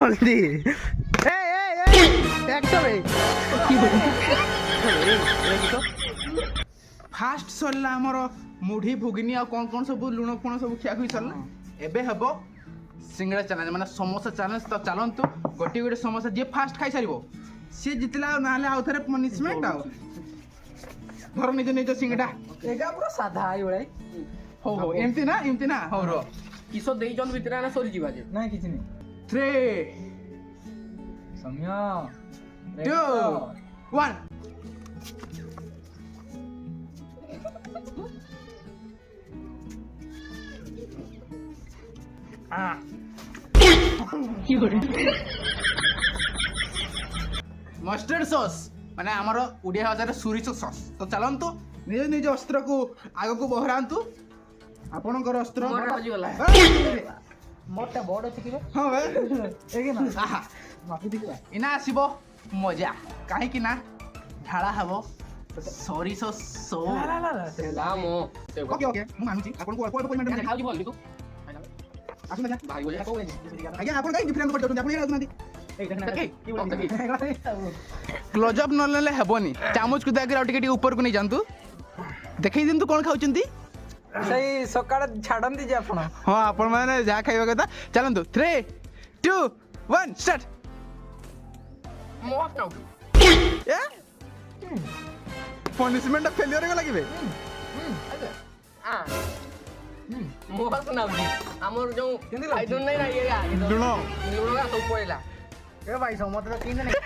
জলদি फास्ट सरला आमर मुढ़ी भुगिनी आ कौन कौन सब लुण फुण सब खिया खुई सरला एबे हेबो सिंगड़ा चैलेंज माने समोसा चैलेंज तो चलंतु गोटी गोटी समोसा जे फास्ट खाई सारिबो से जितला नाले आउ थरे पनिशमेंट आउ धर निज निज सिंगड़ा एगा पूरा साधा आई बड़ाई हो एमती ना हो रो किसो देई जन भितरे आना सरी जीवा जे ना किछि नहीं 3 समय 2 1 मस्टर्ड सॉस माने आमर ओडिया भाषा सोरिष सॉस तो चलंतु निज निज अस्त्र को आग को बहरांतु आपनकर अस्त्र मोटा बजी गला मोटा बड़ अछि कि हां बे एगे ना आहा माफी दिखला इना आसीबो मजा काहे कि ना ढाळा हबो सोरिष सॉस लामो ओके ओके मु मानुची आपन को अल्प अल्प परिमाण में खाऊ बोल तू आसु ना भाई बोले आज्ञा आपन काई डिफरेंट कर दउन आपन ये राजनादी क्लोज अप न लेले हेबोनी चामच को दागर टिके टिके ऊपर को नहीं जानतु देखै दिनतु कोन खाउचंती सही सकाळ छाडन दि जे आपण हां आपण माने जा खाइबा कथा चलंतु 3 2 1 स्टार्ट मोस नाउ ए पनिशमेंट फेलियर को लागिबे आ मोस नाउ हमर जो खाइदन नै ना ये लुण लुण का सब पइला ए भाई समत तो किन नहीं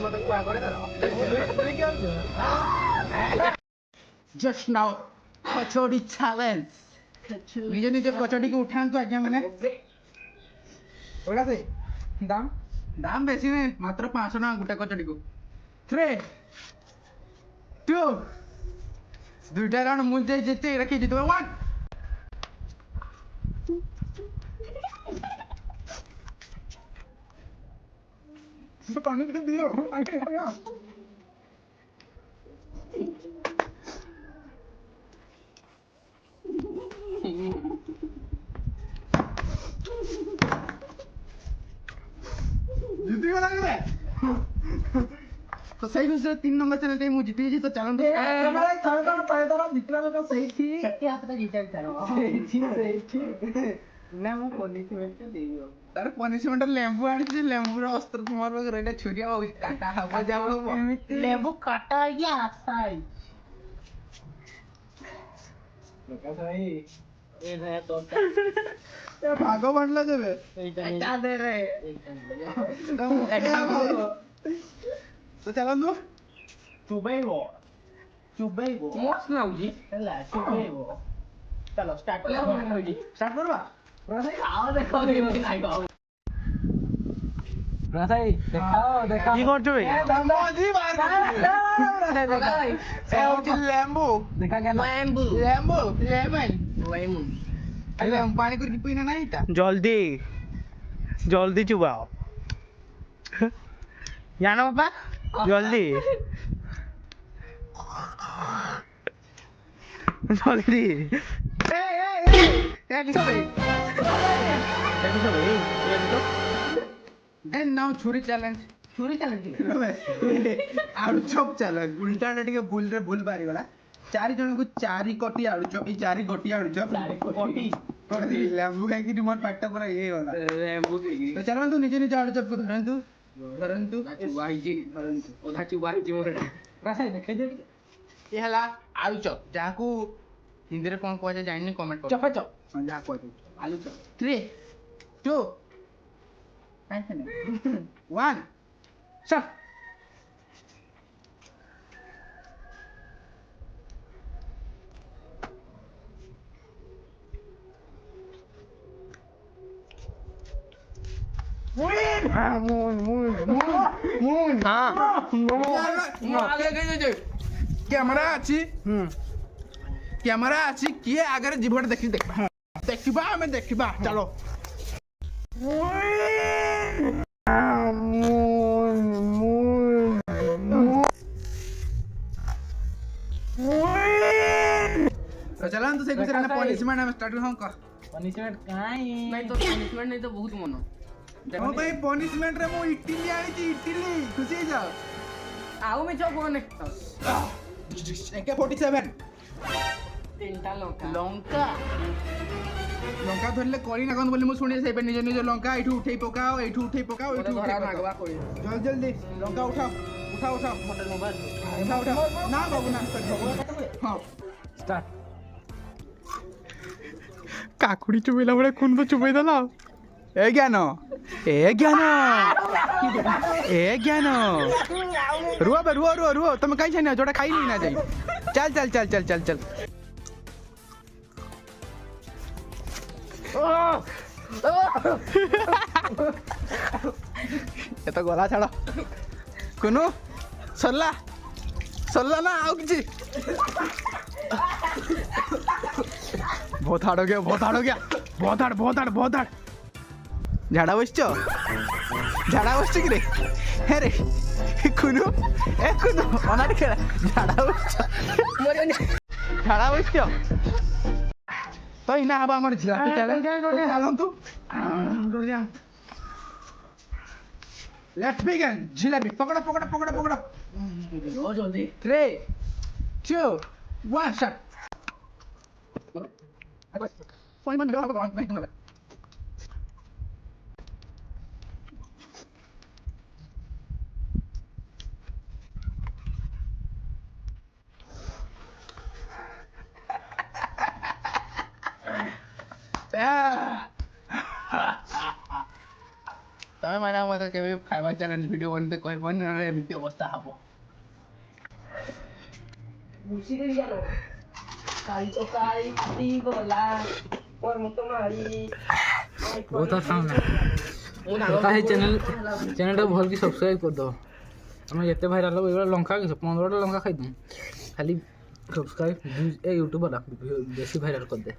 मत कुआ करे जस्ट नाउ कचौड़ी चैलेंज निज निज कचौड़ी को उठांतु आज्ञा माने ओला से दाम दाम बेसी नहीं मात्र 500 ना गुटा कचौड़ी को 3 2 दुईटा राउंड मुझे जीते रखी जीतो 1 तो पानी दे दियो आगे आगे जीती गला रे तो सही से 3 नंबर चैनल पे मु जीती जी तो चलन दो हमारे थर्ड पैदरा जितना तो सही थी सत्य हाथ में जीता चारो सही ना मु पनिशमेंट देइयो तार पनिशमेंट लेंबू आनी लेंबू रो अस्त्र तुम्हार पास रहले छुरिया काटा हवा जाव लेबू काटा या साई लोका सही ए रे तो ए भागो बनला देबे ऐसा दे रे तो चलन दो चुबेगो मोस नाउ जी ହେଲା ଚୁବେଇବ चलो स्टार्ट करो जी स्टार्ट करबा आओ देखो केमती खाइबो रासाई देखाओ देखाओ की करछो बे जी बाहर ए होची लेंबू देखा क्या लेम्बू लेंबू लेमन लेमन अरे हम पानी को पीना नहीं था जल्दी जल्दी चुबाओ जानो पापा जल्दी जल्दी एंड नाउ छुरी चैलेंज आलू चॉप चैलेंज उल्टा टिके भूल रे भूल बारी गला चारि जन को चारि कोटी आलू चॉप ई चारि कोटी आलू चॉप कोटी लेंबू खाई कि मोर पेट पूरा ये होला लेम्बू तो चलो तू निजे निजे आलू चॉप को धरंतु चुबाई जी ओधा चुबाई जी मोरे रासाई देखे जे ये हला आलू चॉप जाको हिंदी रे कोन कहै जानि कमेंट कर चपा चप हां जा कहै आलू चॉप 3 2 1 स्टार्ट ক্যামেরা আছে ক্যামেরা আছে কিয়ে আগে জীবন দেখি দেখবা ଦେଖିବା ଆମେ ଦେଖିବା ଚାଲ चलन तो से कुछ रहना पनिशमेंट हम स्टार्ट हम कर पनिशमेंट काई नहीं तो पनिशमेंट नहीं तो बहुत मन हम भाई पनिशमेंट रे मो इटली आनी छी इटली खुशी हो जाओ आउ में जो कोने AK47 तीनटा लंका लंका लंका धरले करी ना कोन बोली मु सुनी से निज निज लंका एठू उठेई पकाओ एठू उठेई पकाओ एठू धरा उठेई नागवा पकाओ कोई जल्दी जल्दी लंका उठाओ उठाओ उठाओ होटल मोबाइल उठाओ उठाओ ना बाबू ना हां स्टार्ट काकुड़ी चुबेला बड़े खून पे चुबे दला ए ज्ञान रुआ बे रुआ रुआ रुआ तुम कहीं छने जोड़ा खाई ना जाई चल चल चल चल चल चल ये तो गला छाड़ कुनु सरला सरला ना आउ किछि बहुत हार्ड हो गया बहुत हार्ड हो गया बहुत हार्ड बहुत हार्ड बहुत हार्ड झाड़ा बसछ कि रे हे रे कुनु ए कुनु अनार खेला झाड़ा बसछ झाड़ा बसछ तो इना हबा हमर झिला चले हालम तू लेट्स बिगिन जिलेबी पकड़ो पकड़ो पकड़ो पकड़ो ओ जल्दी 3 2 1 shot Fue man lo hago con તમે મને આમાં કે ખાવા ચેલેન્જ વિડિયો બનતે કોઈ પણ એમતી અવસ્થા આપો मुसी दे जानो काई तो काई ती गोला और मुतो मारी बहुत आसान है का है चैनल भल की सब्सक्राइब कर दो हमें जिते भाइराल हो एबा लंका के 15टा लंका खाई दूं खाली सब्सक्राइब ए यूट्यूबर बेसी भाइराल कर दे